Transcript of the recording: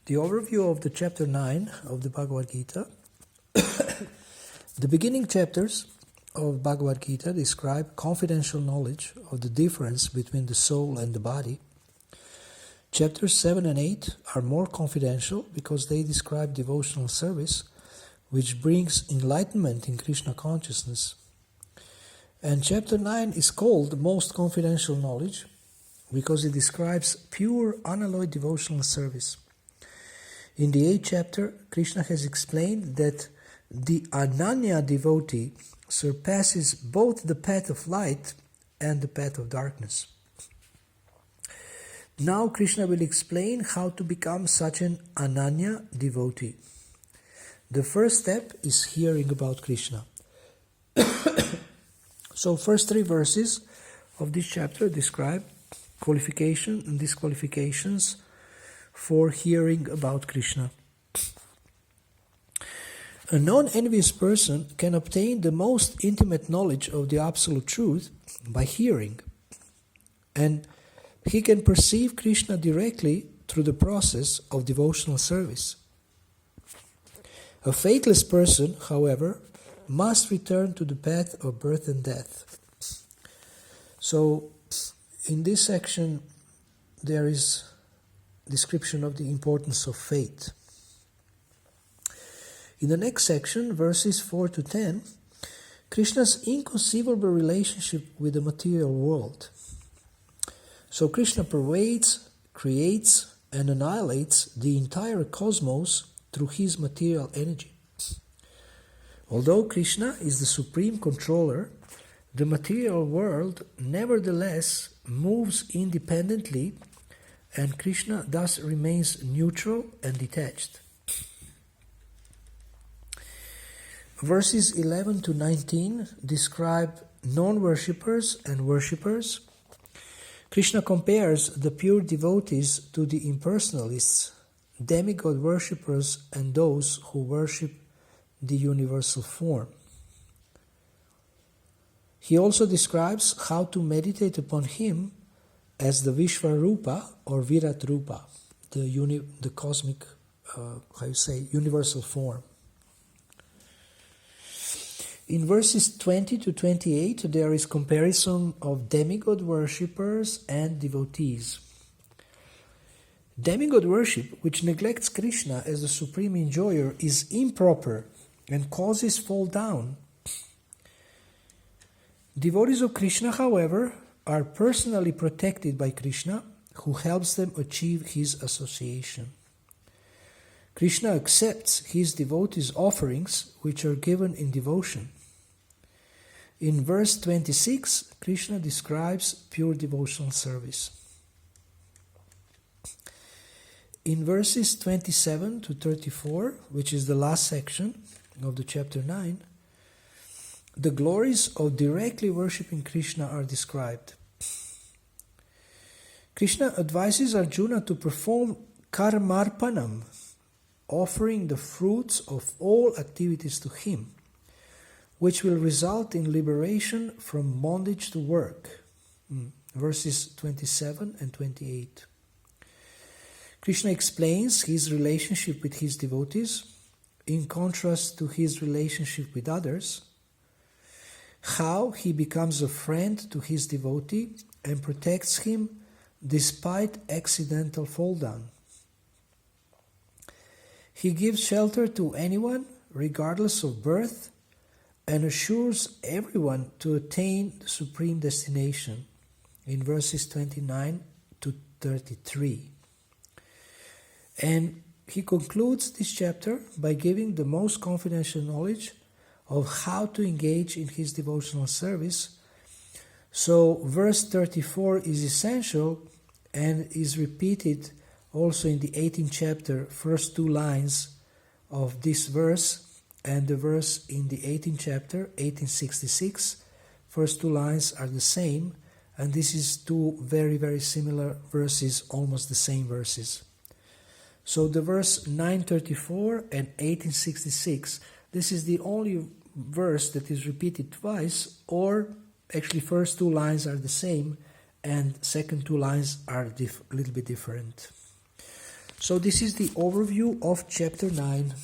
The overview of the chapter 9 of the Bhagavad Gita. The beginning chapters of Bhagavad Gita describe confidential knowledge of the difference between the soul and the body. Chapters 7 and 8 are more confidential because they describe devotional service, which brings enlightenment in Krishna consciousness. And chapter 9 is called most confidential knowledge because it describes pure, unalloyed devotional service. In the 8th chapter, Krishna has explained that the Ananya devotee surpasses both the path of light and the path of darkness. Now Krishna will explain how to become such an Ananya devotee. The first step is hearing about Krishna. So first 3 verses of this chapter describe qualification and disqualifications for hearing about Krishna. A non-envious person can obtain the most intimate knowledge of the absolute truth by hearing, and he can perceive Krishna directly through the process of devotional service. A faithless person, however, must return to the path of birth and death. So, in this section, there is description of the importance of faith. In the next section, verses 4 to 10, Krishna's inconceivable relationship with the material world. So Krishna pervades, creates, and annihilates the entire cosmos through his material energy. Although Krishna is the supreme controller, the material world nevertheless moves independently, and Krishna thus remains neutral and detached. Verses 11 to 19 describe non-worshippers and worshippers. Krishna compares the pure devotees to the impersonalists, demigod worshippers, and those who worship the universal form. He also describes how to meditate upon him as the Vishvarupa or Virat Rupa, the cosmic, universal form. In verses 20 to 28, there is comparison of demigod worshippers and devotees. Demigod worship, which neglects Krishna as the supreme enjoyer, is improper and causes fall down. Devotees of Krishna, however, are personally protected by Krishna, who helps them achieve his association. Krishna accepts his devotees' offerings, which are given in devotion. In verse 26, Krishna describes pure devotional service. In verses 27 to 34, which is the last section of the chapter 9, the glories of directly worshipping Krishna are described. Krishna advises Arjuna to perform karmarpanam, offering the fruits of all activities to him, which will result in liberation from bondage to work. Verses 27 and 28. Krishna explains his relationship with his devotees in contrast to his relationship with others, how he becomes a friend to his devotee and protects him despite accidental fall down. He gives shelter to anyone regardless of birth and assures everyone to attain the supreme destination in verses 29 to 33. And he concludes this chapter by giving the most confidential knowledge of how to engage in his devotional service. So verse 34 is essential and is repeated also in the 18th chapter, first 2 lines of this verse, and the verse in the 18th chapter, 1866, first 2 lines are the same, and this is 2 very, very similar verses, almost the same verses. So the verse 934 and 1866, this is the only verse that is repeated twice, or actually first 2 lines are the same and second 2 lines are a little bit different. So this is the overview of chapter 9.